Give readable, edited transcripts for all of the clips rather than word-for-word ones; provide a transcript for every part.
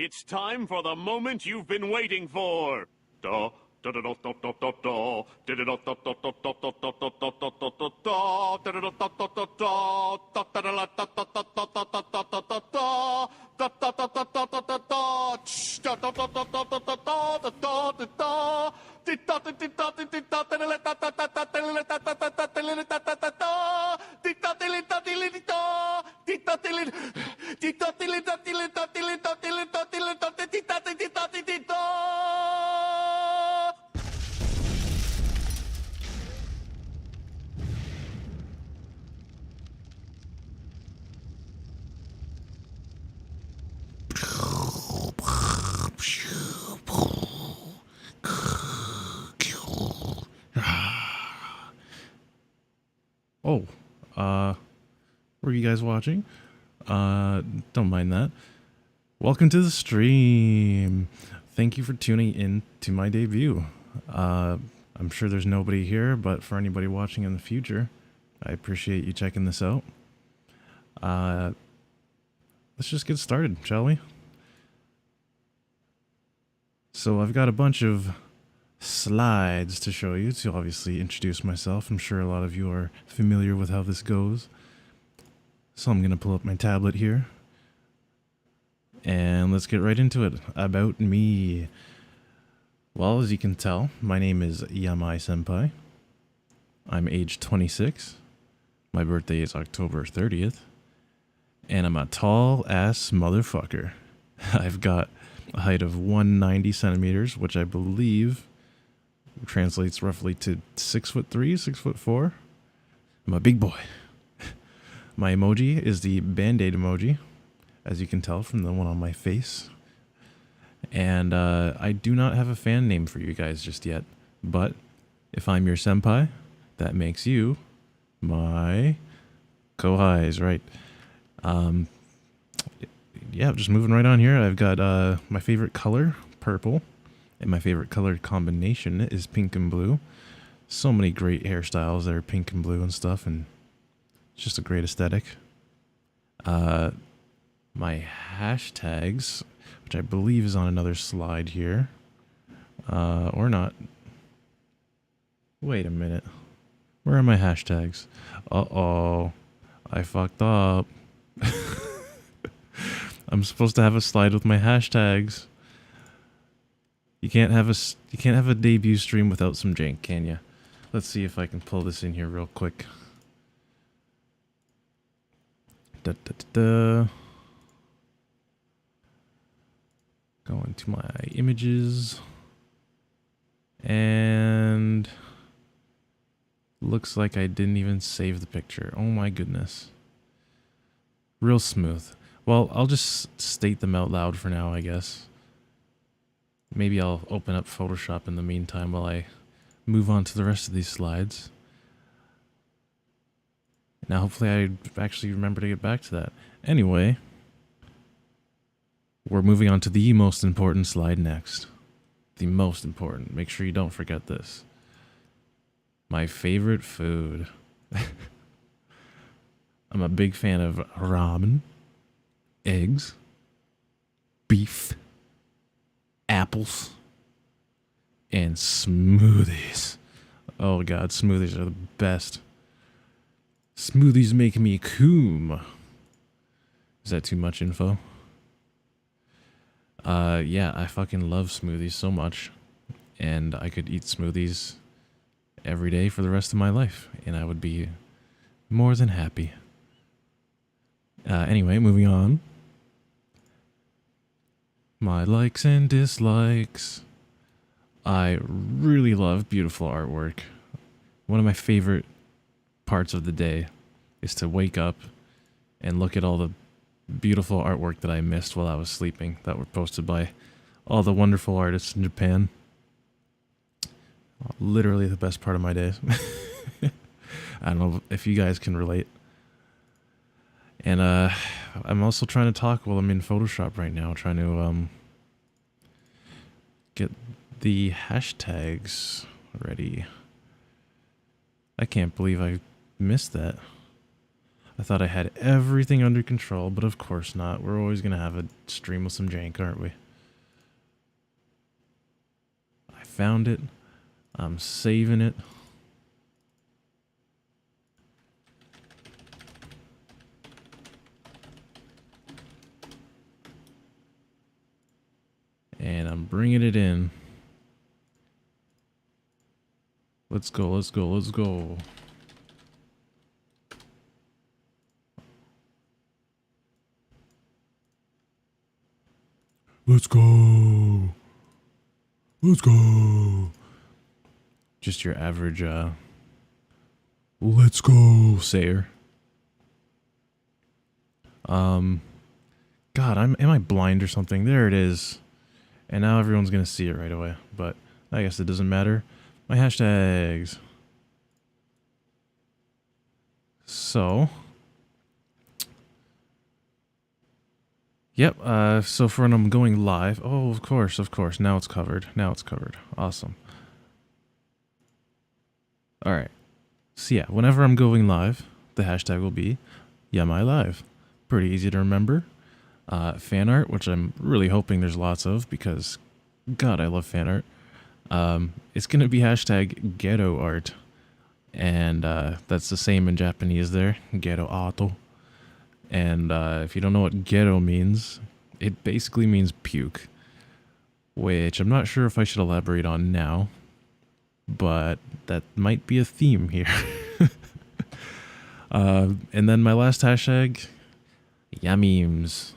It's time for the moment you've been waiting for. Da, da, da, da, da, da, da, da. Da, da, da, da, da, da, da, da, da, da, da, da, da, da, da. Da, da, da, da, da, da, da. Da, da, da, da, da, da, da, da, da, da, da, da, da. Da, da, da, da, da, da, da, da. Tsh, da, da, da, da, da, da, da, da, da, da, da, da. Di, da, di, di, da, di, di, da, da, da, da, da, da, da, da, da, da, da, da, da, da, da, da, da. Di, da, di, li, da, di, li, di, da. Di, da, di, li, di, da, di, li, da, di, li, da, di, li, da, di, li, da, di, li, da, di, da, di, di, da, di, di, da. Oh, were you guys watching? Don't mind that. Welcome to the stream. Thank you for tuning in to my debut. I'm sure there's nobody here, but for anybody watching in the future, I appreciate you checking this out. Let's just get started, shall we? So I've got a bunch of slides to show you to obviously introduce myself. I'm sure a lot of you are familiar with how this goes. So I'm going to pull up my tablet here. And let's get right into it. About me. Well, as you can tell, my name is Yamai Senpai. I'm age 26. My birthday is October 30th. And I'm a tall-ass motherfucker. I've got a height of 190 centimeters, which I believe translates roughly to 6'3", 6'4". I'm a big boy. My emoji is the Band-Aid emoji, as you can tell from the one on my face. And I do not have a fan name for you guys just yet, but if I'm your senpai, that makes you my kohais, right? Yeah, just moving right on here. I've got my favorite color, purple, and my favorite color combination is pink and blue. So many great hairstyles that are pink and blue and stuff, and it's just a great aesthetic. My hashtags, which I believe is on another slide here, or not. Wait a minute. Where are my hashtags? Uh-oh. I fucked up. I'm supposed to have a slide with my hashtags. You can't have a debut stream without some jank, can ya? Let's see if I can pull this in here real quick. Da, da, da, da. Going to my images. And looks like I didn't even save the picture. Oh my goodness. Real smooth. Well, I'll just state them out loud for now, I guess. Maybe I'll open up Photoshop in the meantime while I move on to the rest of these slides. Now, hopefully I actually remember to get back to that. Anyway, we're moving on to the most important slide next. The most important. Make sure you don't forget this. My favorite food. I'm a big fan of ramen, eggs, beef, apples, and smoothies. Oh god, smoothies are the best. Smoothies make me coom. Is that too much info? Yeah, I fucking love smoothies so much. And I could eat smoothies every day for the rest of my life. And I would be more than happy. Anyway, moving on. My likes and dislikes. I really love beautiful artwork. One of my favorite parts of the day is to wake up and look at all the beautiful artwork that I missed while I was sleeping that were posted by all the wonderful artists in Japan. Literally the best part of my days. I don't know if you guys can relate. And I'm also trying to talk while I'm in Photoshop right now, trying to get the hashtags ready. I can't believe I missed that. I thought I had everything under control, but of course not. We're always going to have a stream with some jank, aren't we? I found it. I'm saving it. And I'm bringing it in. Let's go, let's go, let's go. Let's go. Let's go. Just your average, let's go sayer. God, am I blind or something? There it is. And now everyone's gonna see it right away, but I guess it doesn't matter. My hashtags. So. Yep, so for when I'm going live, oh, of course, now it's covered, awesome. Alright, so yeah, whenever I'm going live, the hashtag will be Yamai Live. Pretty easy to remember. Fan art, which I'm really hoping there's lots of, because, God, I love fan art. It's gonna be hashtag ghetto art, and that's the same in Japanese there, ghetto ato. And if you don't know what ghetto means, it basically means puke, which I'm not sure if I should elaborate on now, but that might be a theme here. And then my last hashtag, memes.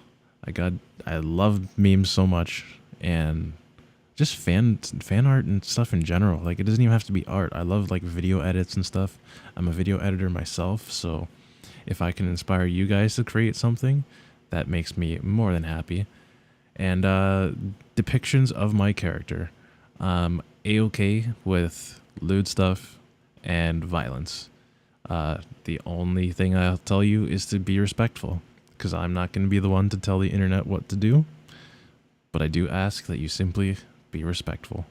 I love memes so much, and just fan art and stuff in general. Like, it doesn't even have to be art. I love like video edits and stuff. I'm a video editor myself, so if I can inspire you guys to create something, that makes me more than happy. And depictions of my character. A-okay with lewd stuff and violence. The only thing I'll tell you is to be respectful, because I'm not going to be the one to tell the internet what to do. But I do ask that you simply be respectful.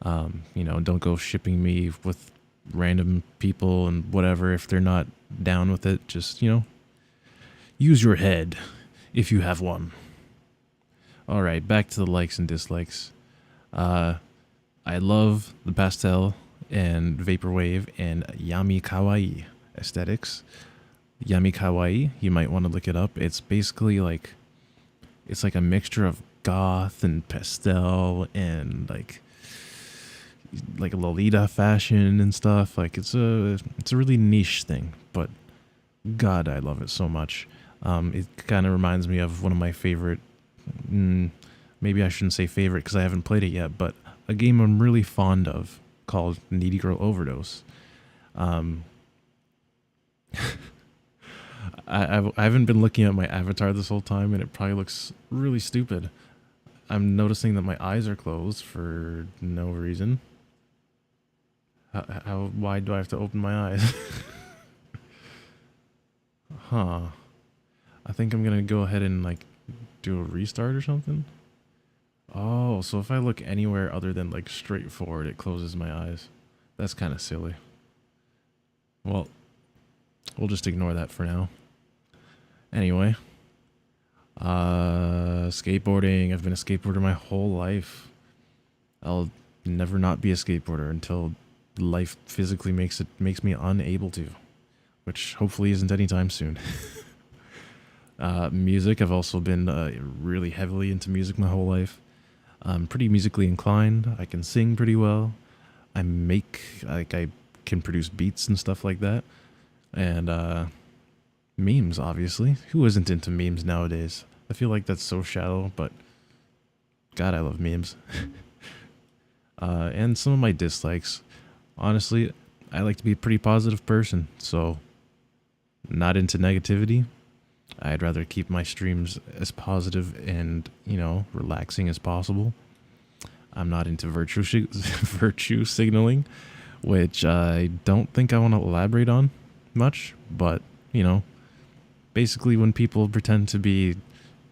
You know, don't go shipping me with random people and whatever if they're not down with it. Just, you know, use your head if you have one. All right, back to the likes and dislikes. I love the pastel and vaporwave and yami kawaii aesthetics. Yami kawaii, you might want to look it up. It's basically like, it's like a mixture of goth and pastel and like Lolita fashion and stuff. Like, it's a really niche thing, but God, I love it so much. It kind of reminds me of one of my favorite, maybe I shouldn't say favorite because I haven't played it yet, but a game I'm really fond of called Needy Girl Overdose. I haven't been looking at my avatar this whole time, and it probably looks really stupid. I'm noticing that my eyes are closed for no reason. How wide do I have to open my eyes? Huh. I think I'm gonna go ahead and like do a restart or something. Oh, so if I look anywhere other than like straight forward, it closes my eyes. That's kind of silly. Well, we'll just ignore that for now. Anyway. Skateboarding. I've been a skateboarder my whole life. I'll never not be a skateboarder until life physically makes me unable to, which hopefully isn't anytime soon. Music. I've also been really heavily into music my whole life. I'm pretty musically inclined. I can sing pretty well. I can produce beats and stuff like that. And memes, obviously. Who isn't into memes nowadays? I feel like that's so shallow, but God, I love memes. And some of my dislikes. Honestly, I like to be a pretty positive person, so not into negativity. I'd rather keep my streams as positive and, you know, relaxing as possible. I'm not into virtue signaling, which I don't think I want to elaborate on much, but, you know, basically when people pretend to be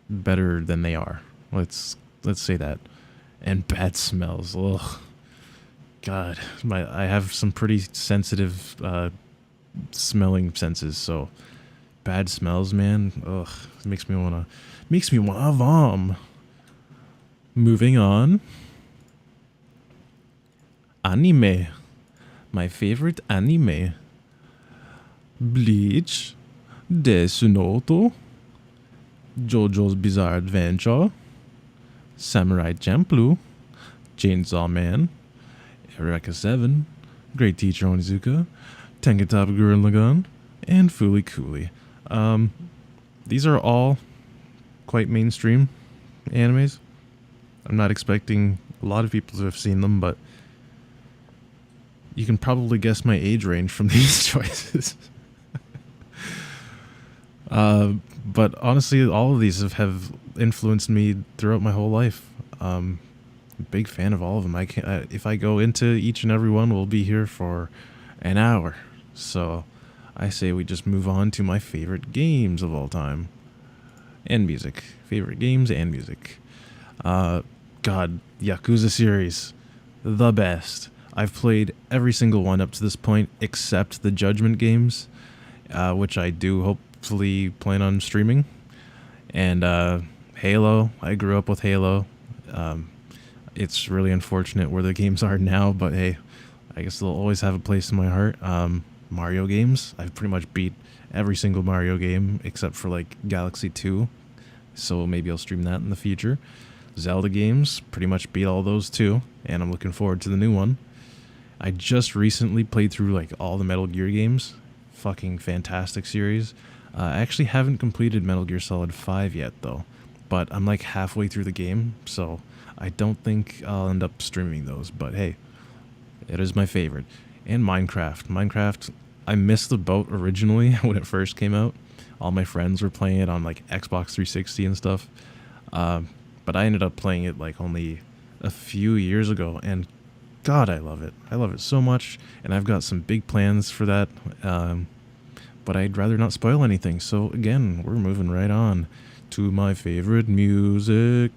better than they are. Let's say that. And bad smells. Ugh. God, I have some pretty sensitive smelling senses, so bad smells, man. Ugh, it makes me wanna vom. Moving on. Anime. My favorite anime. Bleach. Desu Note. JoJo's Bizarre Adventure. Samurai Champloo. Chainsaw Man. Eureka 7. Great Teacher Onizuka. Tenkaichi Gurren Lagann. And Fooly Cooly. These are all quite mainstream animes. I'm not expecting a lot of people to have seen them, but you can probably guess my age range from these choices. But honestly, all of these have influenced me throughout my whole life. Big fan of all of them. I can't, if I go into each and every one, we'll be here for an hour. So I say we just move on to my favorite games of all time. And music. Favorite games and music. God, Yakuza series. The best. I've played every single one up to this point except the Judgment games, which I do hopefully plan on streaming. And Halo. I grew up with Halo. It's really unfortunate where the games are now, but hey, I guess they'll always have a place in my heart. Mario games. I've pretty much beat every single Mario game except for like Galaxy 2. So maybe I'll stream that in the future. Zelda games. Pretty much beat all those too. And I'm looking forward to the new one. I just recently played through like all the Metal Gear games. Fucking fantastic series. I actually haven't completed Metal Gear Solid 5 yet though. But I'm like halfway through the game, so I don't think I'll end up streaming those. But hey, it is my favorite. And Minecraft. Minecraft, I missed the boat originally when it first came out. All my friends were playing it on like Xbox 360 and stuff. But I ended up playing it like only a few years ago, and God, I love it. I love it so much, and I've got some big plans for that. But I'd rather not spoil anything. So again, we're moving right on to my favorite music.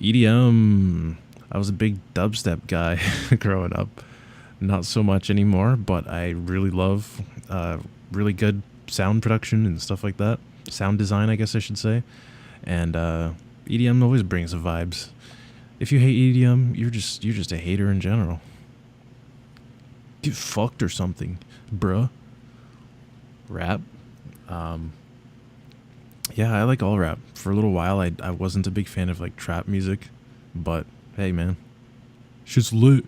EDM. I was a big dubstep guy growing up. Not so much anymore, but I really love really good sound production and stuff like that. Sound design, I guess I should say. And EDM always brings the vibes. If you hate EDM, you're just a hater in general. Get fucked or something, bruh. Rap. Yeah, I like all rap. For a little while, I wasn't a big fan of like trap music, but hey, man, shit's lit.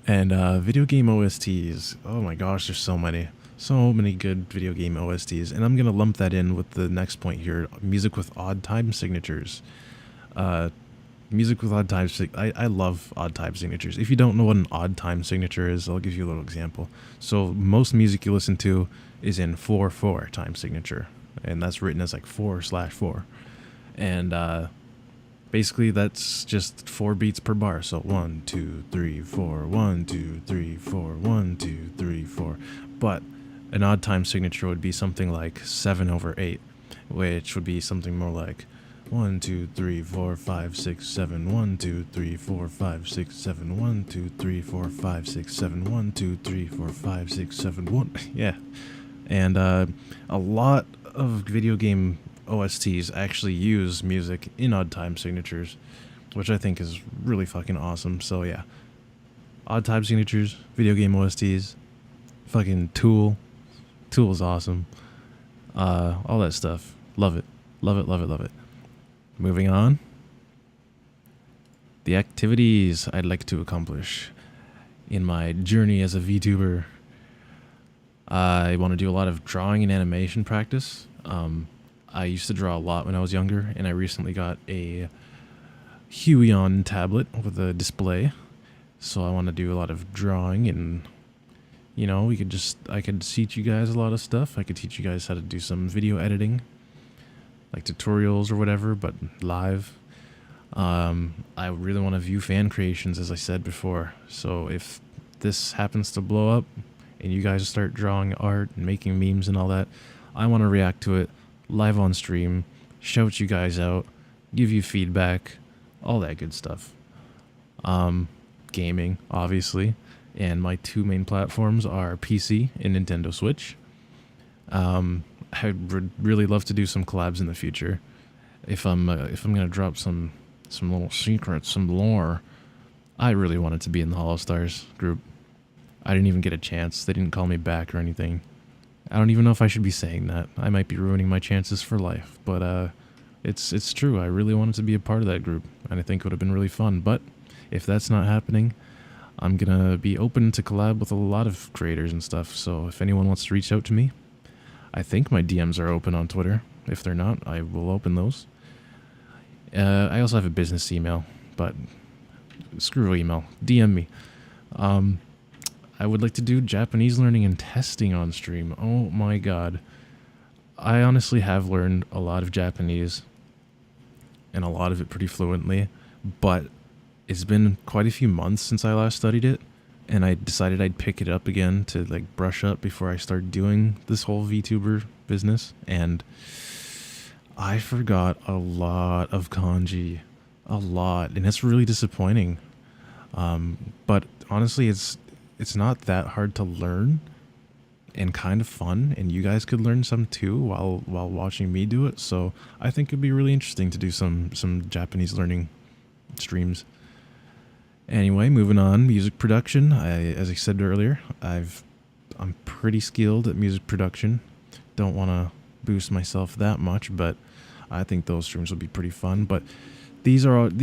And video game OSTs. Oh my gosh, there's so many good video game OSTs, and I'm gonna lump that in with the next point here: music with odd time signatures. Music with odd time. I love odd time signatures. If you don't know what an odd time signature is, I'll give you a little example. So most music you listen to is in 4/4 time signature, and that's written as like 4/4, and basically that's just 4 beats per bar. So 1 2 3 4, 1 2 3 4, 1 2 3 4. But an odd time signature would be something like 7/8, which would be something more like 1 2 3 4 5 6 7 1 2 3 4 5 6 7 1 2 3 4 5 6 7 1 2 3 4 5 6 7 1. Yeah, and a lot of video game OSTs actually use music in odd time signatures, which I think is really fucking awesome. So yeah, odd time signatures, video game OSTs, fucking Tool is awesome. All that stuff, love it, love it, love it, love it. Moving on. The activities I'd like to accomplish in my journey as a VTuber. I want to do a lot of drawing and animation practice. I used to draw a lot when I was younger, and I recently got a Huion tablet with a display. So I want to do a lot of drawing, and you know, I could teach you guys a lot of stuff. I could teach you guys how to do some video editing, like tutorials or whatever, but live. I really want to view fan creations, as I said before. So if this happens to blow up and you guys start drawing art and making memes and all that, I want to react to it live on stream, shout you guys out, give you feedback, all that good stuff. Gaming, obviously. and my two main platforms are PC and Nintendo Switch. I would really love to do some collabs in the future. If I'm gonna drop some little secrets, some lore, I really wanted to be in the Hollow Stars group. I didn't even get a chance. They didn't call me back or anything. I don't even know if I should be saying that. I might be ruining my chances for life, but it's true. I really wanted to be a part of that group, and I think it would have been really fun. But if that's not happening, I'm gonna be open to collab with a lot of creators and stuff. So if anyone wants to reach out to me, I think my DMs are open on Twitter. If they're not, I will open those. I also have a business email, but screw email. DM me. I would like to do Japanese learning and testing on stream. Oh my god. I honestly have learned a lot of Japanese, and a lot of it pretty fluently, but it's been quite a few months since I last studied it, and I decided I'd pick it up again to like brush up before I start doing this whole VTuber business, and I forgot a lot of kanji. A lot, and it's really disappointing. But honestly, it's not that hard to learn, and kind of fun, and you guys could learn some too while watching me do it. So I think it'd be really interesting to do some Japanese learning streams. Anyway, moving on, music production. As I said earlier, I'm pretty skilled at music production. Don't want to boost myself that much, but I think those streams will be pretty fun. But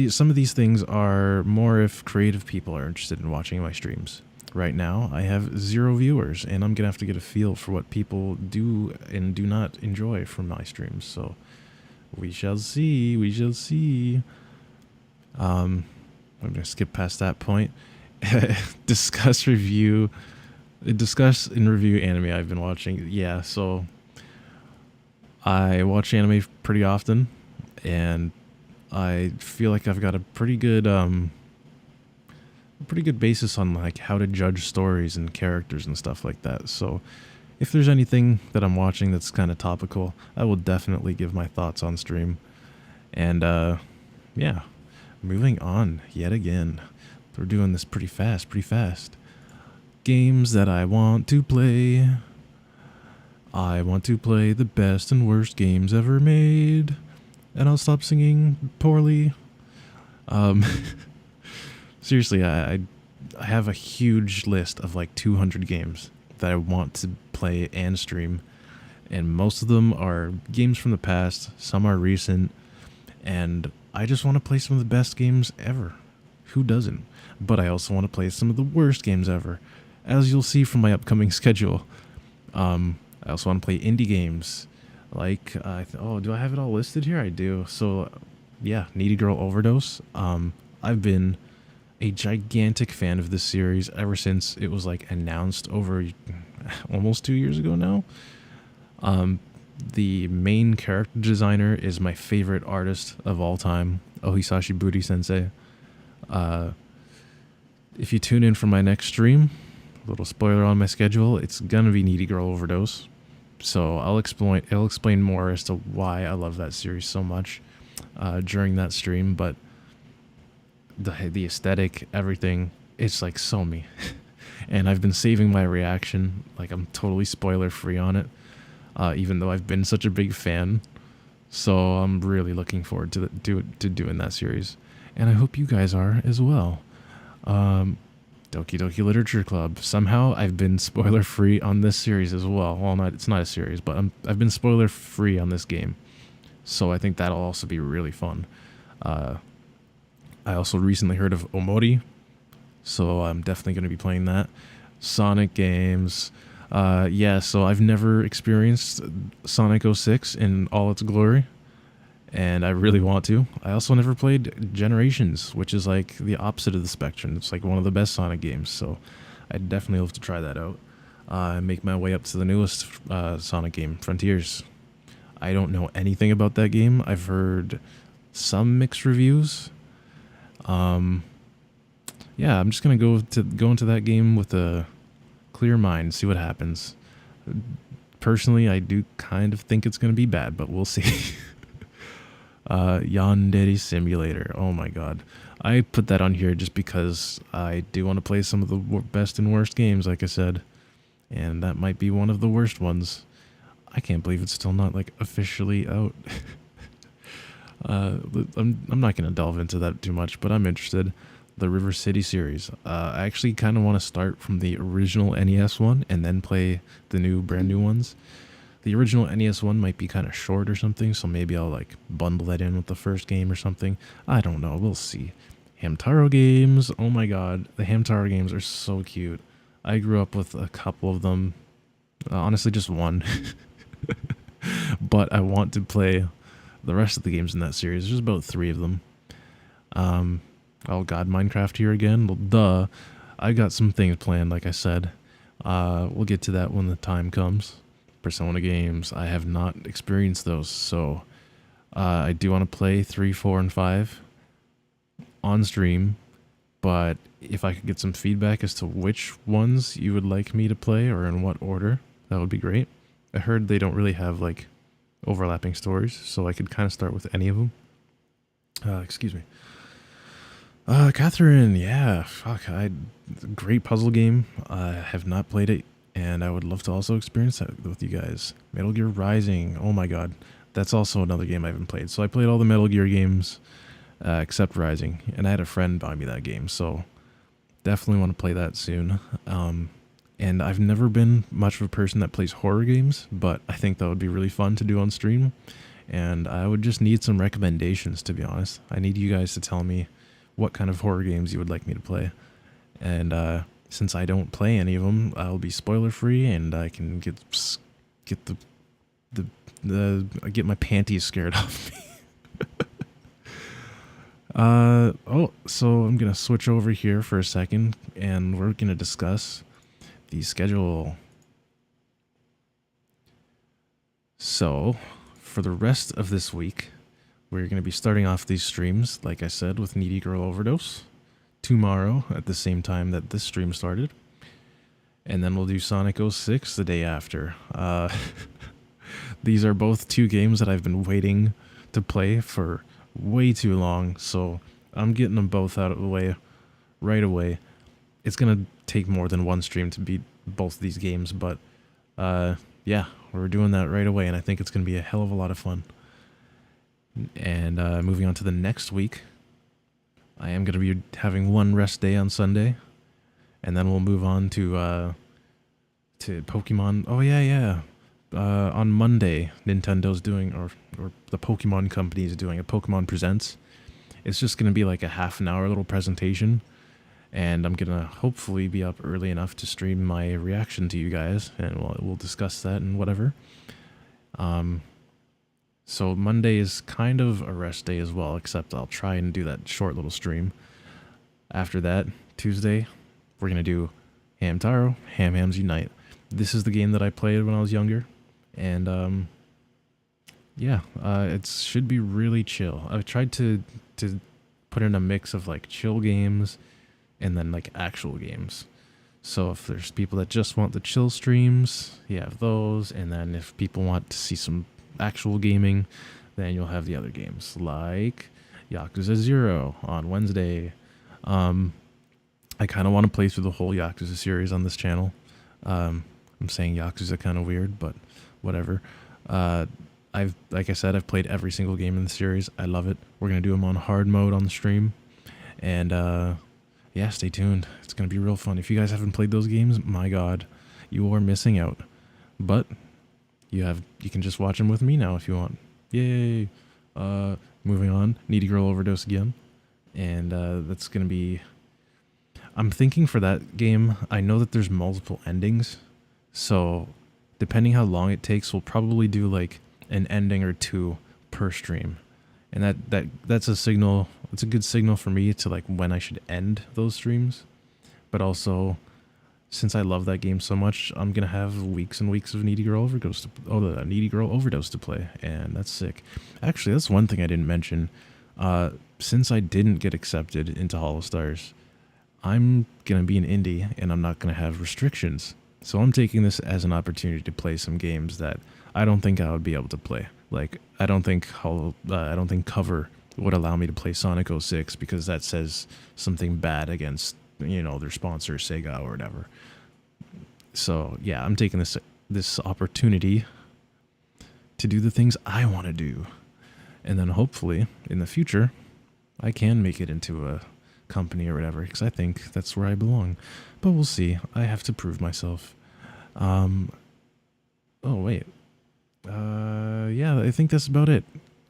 some of these things are more if creative people are interested in watching my streams. Right now, I have 0 viewers, and I'm gonna have to get a feel for what people do and do not enjoy from my streams. So we shall see. We shall see. I'm gonna skip past that point. Discuss and review anime I've been watching. Yeah, so I watch anime pretty often, and I feel like I've got a pretty good basis on like how to judge stories and characters and stuff like that. So if there's anything that I'm watching that's kind of topical, I will definitely give my thoughts on stream. And yeah, moving on yet again. We're doing this pretty fast. Games that I want to play. I want to play the best and worst games ever made. And I'll stop singing poorly. Seriously, I have a huge list of like 200 games that I want to play and stream. And most of them are games from the past. Some are recent. And I just want to play some of the best games ever. Who doesn't? But I also want to play some of the worst games ever. As you'll see from my upcoming schedule. I also want to play indie games. Like, do I have it all listed here? I do. So, yeah, Needy Girl Overdose. I've been a gigantic fan of this series ever since it was, like, announced over almost 2 years ago now. The main character designer is my favorite artist of all time, Ohisashi Buri Sensei. If you tune in for my next stream, a little spoiler on my schedule, it's gonna be Needy Girl Overdose. So I'll explain more as to why I love that series so much during that stream. But the aesthetic, everything, it's like so me. And I've been saving my reaction, like I'm totally spoiler free on it, even though I've been such a big fan. So I'm really looking forward to doing that series, and I hope you guys are as well. Doki Doki Literature Club. Somehow I've been spoiler free on this series as well. Well, it's not a series, but I've been spoiler free on this game, so I think that'll also be really fun. I also recently heard of Omori, so I'm definitely going to be playing that. Sonic games. Yeah, so I've never experienced Sonic 06 in all its glory, and I really want to. I also never played Generations, which is like the opposite of the spectrum. It's like one of the best Sonic games, so I'd definitely love to try that out. Make my way up to the newest Sonic game, Frontiers. I don't know anything about that game. I've heard some mixed reviews. Yeah, I'm just gonna go into that game with a clear mind, see what happens. Personally, I do kind of think it's gonna be bad, but we'll see. Yandere Simulator. Oh my god. I put that on here just because I do want to play some of the best and worst games, like I said. And that might be one of the worst ones. I can't believe it's still not, like, officially out. I'm not going to delve into that too much, but I'm interested. The River City series. I actually kind of want to start from the original NES one and then play the brand new ones. The original NES one might be kind of short or something, so maybe I'll like bundle that in with the first game or something. I don't know, we'll see. Hamtaro games, oh my god, the Hamtaro games are so cute. I grew up with a couple of them, honestly just one. But I want to play the rest of the games in that series. There's about 3 of them. Oh god, Minecraft here again? Well, duh. I got some things planned, like I said. We'll get to that when the time comes. Persona games, I have not experienced those, so I do want to play 3, 4, and 5 on stream, but if I could get some feedback as to which ones you would like me to play or in what order, that would be great. I heard they don't really have like overlapping stories, so I could kind of start with any of them. Excuse me. Catherine, yeah, fuck, great puzzle game. I have not played it, and I would love to also experience that with you guys. Metal Gear Rising, oh my god, that's also another game I haven't played. So I played all the Metal Gear games, except Rising, and I had a friend buy me that game, so definitely want to play that soon. And I've never been much of a person that plays horror games, but I think that would be really fun to do on stream, and I would just need some recommendations, to be honest. I need you guys to tell me what kind of horror games you would like me to play. And since I don't play any of them, I'll be spoiler free, and I can get my panties scared off me. So I'm gonna switch over here for a second, and we're gonna discuss the schedule. So, for the rest of this week, we're going to be starting off these streams, like I said, with Needy Girl Overdose tomorrow at the same time that this stream started. And then we'll do Sonic 06 the day after. These are both 2 games that I've been waiting to play for way too long, so I'm getting them both out of the way right away. It's going to take more than one stream to beat both these games, but yeah, we're doing that right away, and I think it's going to be a hell of a lot of fun. And moving on to the next week, I am going to be having one rest day on Sunday, and then we'll move on to Pokemon. Oh yeah. On Monday, Nintendo's doing, or the Pokemon Company is doing a Pokemon Presents. It's just going to be like a half an hour little presentation, and I'm going to hopefully be up early enough to stream my reaction to you guys, and we'll discuss that and whatever. So Monday is kind of a rest day as well, except I'll try and do that short little stream. After that, Tuesday, we're going to do Hamtaro, Ham Hams Unite. This is the game that I played when I was younger, and yeah, it should be really chill. I've tried to put in a mix of like chill games and then like actual games. So if there's people that just want the chill streams, you have those, and then if people want to see some actual gaming, then you'll have the other games like Yakuza 0 on Wednesday. I kind of want to play through the whole Yakuza series on this channel. I'm saying Yakuza kind of weird, but whatever. Like I said, I've played every single game in the series. I love it. We're gonna do them on hard mode on the stream, and yeah, stay tuned. It's gonna be real fun. If you guys haven't played those games, my god, you are missing out. But you can just watch them with me now if you want. Yay! Moving on, Needy Girl Overdose again, and that's gonna be. I'm thinking for that game, I know that there's multiple endings, so depending how long it takes, we'll probably do like an ending or 2 per stream, and that's a signal. It's a good signal for me to like when I should end those streams, but also since I love that game so much, I'm gonna have weeks and weeks of Needy Girl Overdose to play, and that's sick. Actually, that's one thing I didn't mention. Since I didn't get accepted into Hollow Stars, I'm gonna be an indie, and I'm not gonna have restrictions. So I'm taking this as an opportunity to play some games that I don't think I would be able to play. Like, I don't think cover would allow me to play Sonic 06 because that says something bad against, their sponsor, Sega or whatever. So yeah, I'm taking this opportunity to do the things I want to do, and then hopefully in the future I can make it into a company or whatever, because I think that's where I belong. But we'll see. I have to prove myself. Oh wait. Yeah, I think that's about it.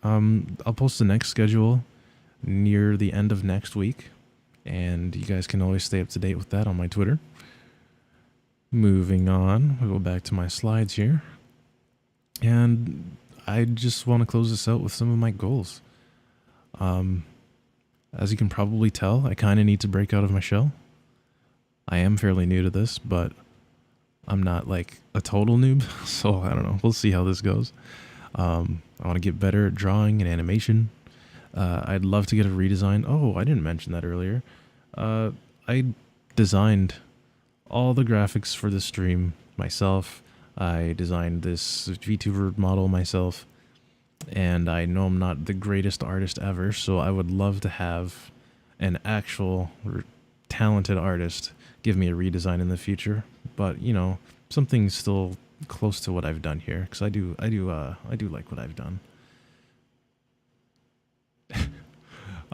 I'll post the next schedule near the end of next week, and you guys can always stay up to date with that on my Twitter. Moving on, we'll go back to my slides here. And I just want to close this out with some of my goals. As you can probably tell, I kind of need to break out of my shell. I am fairly new to this, but I'm not like a total noob, so I don't know. We'll see how this goes. I want to get better at drawing and animation. I'd love to get a redesign. Oh, I didn't mention that earlier. I designed all the graphics for the stream myself. I designed this VTuber model myself, and I know I'm not the greatest artist ever, so I would love to have an actual talented artist give me a redesign in the future. But something still close to what I've done here, because I do like what I've done.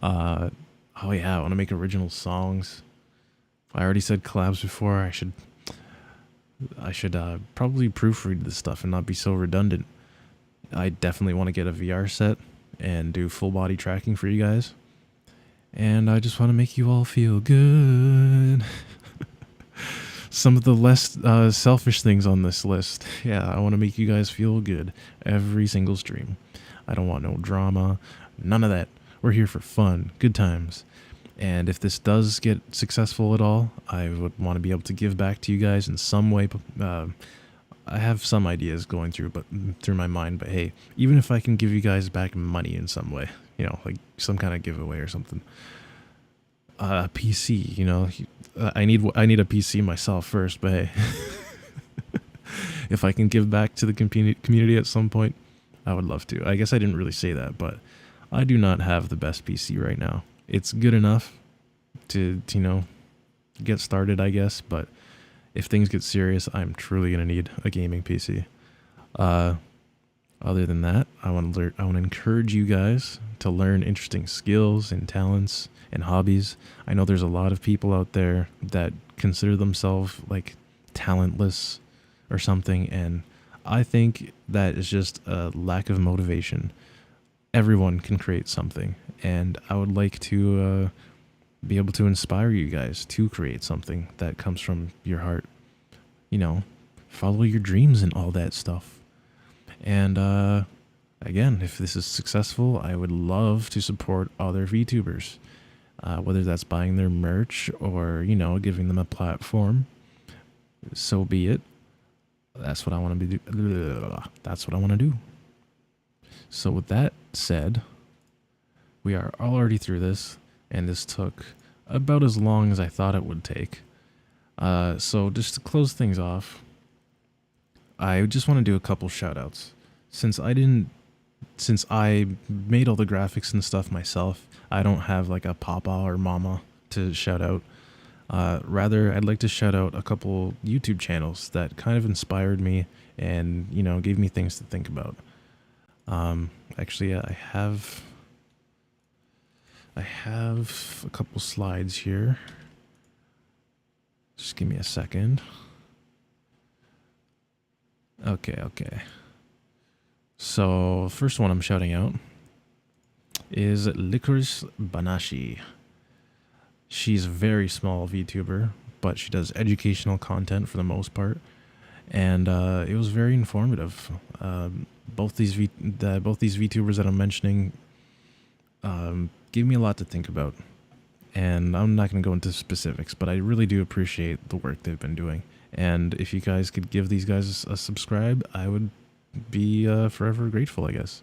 Oh yeah, I want to make original songs. I already said collabs before. I should probably proofread this stuff and not be so redundant. I definitely want to get a VR set and do full body tracking for you guys. And I just want to make you all feel good. Some of the less selfish things on this list. Yeah, I want to make you guys feel good every single stream. I don't want no drama, none of that. We're here for fun, good times. And if this does get successful at all, I would want to be able to give back to you guys in some way. I have some ideas going through my mind, but hey, even if I can give you guys back money in some way, like some kind of giveaway or something. PC, I need a PC myself first, but hey, if I can give back to the community at some point, I would love to. I guess I didn't really say that, but I do not have the best PC right now. It's good enough to get started, I guess, but if things get serious, I'm truly going to need a gaming PC. Other than that, I want to encourage you guys to learn interesting skills and talents and hobbies. I know there's a lot of people out there that consider themselves like talentless or something, and I think that is just a lack of motivation. Everyone can create something, and I would like to be able to inspire you guys to create something that comes from your heart. Follow your dreams and all that stuff. And again, if this is successful, I would love to support other VTubers, whether that's buying their merch or giving them a platform. So be it. That's what I want to That's what I want to do. So with that said, we are already through this, and this took about as long as I thought it would take. So just to close things off, I just want to do a couple shout-outs. Since I made all the graphics and stuff myself, I don't have like a papa or mama to shout out. Rather, I'd like to shout out a couple YouTube channels that kind of inspired me and, gave me things to think about. Actually, I have a couple slides here. Just give me a second. Okay. So, first one I'm shouting out is Licorice Banashi. She's a very small VTuber, but she does educational content for the most part, and it was very informative. Both these VTubers that I'm mentioning gave me a lot to think about, and I'm not going to go into specifics, but I really do appreciate the work they've been doing. And if you guys could give these guys a subscribe, I would be forever grateful, I guess.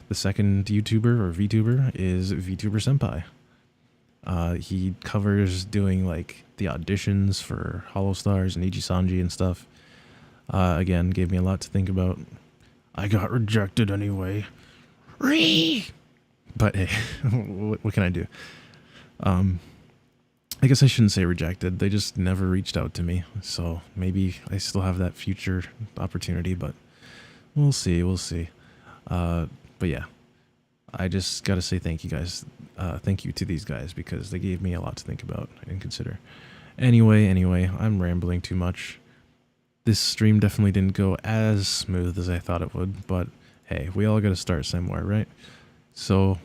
The second YouTuber or VTuber is VTuber Senpai. He covers doing like the auditions for Hollow Stars and Ichisanji and stuff. Again, gave me a lot to think about. I got rejected anyway. But hey, what can I do? I guess I shouldn't say rejected. They just never reached out to me. So maybe I still have that future opportunity, but we'll see. We'll see. But yeah, I just got to say thank you guys. Thank you to these guys because they gave me a lot to think about and consider. Anyway, I'm rambling too much. This stream definitely didn't go as smooth as I thought it would, but hey, we all got to start somewhere, right? So,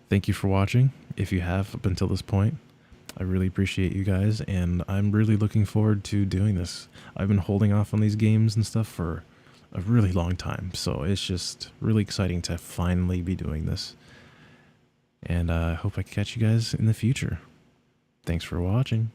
thank you for watching. If you have up until this point, I really appreciate you guys, and I'm really looking forward to doing this. I've been holding off on these games and stuff for a really long time, so it's just really exciting to finally be doing this. And I hope I catch you guys in the future. Thanks for watching.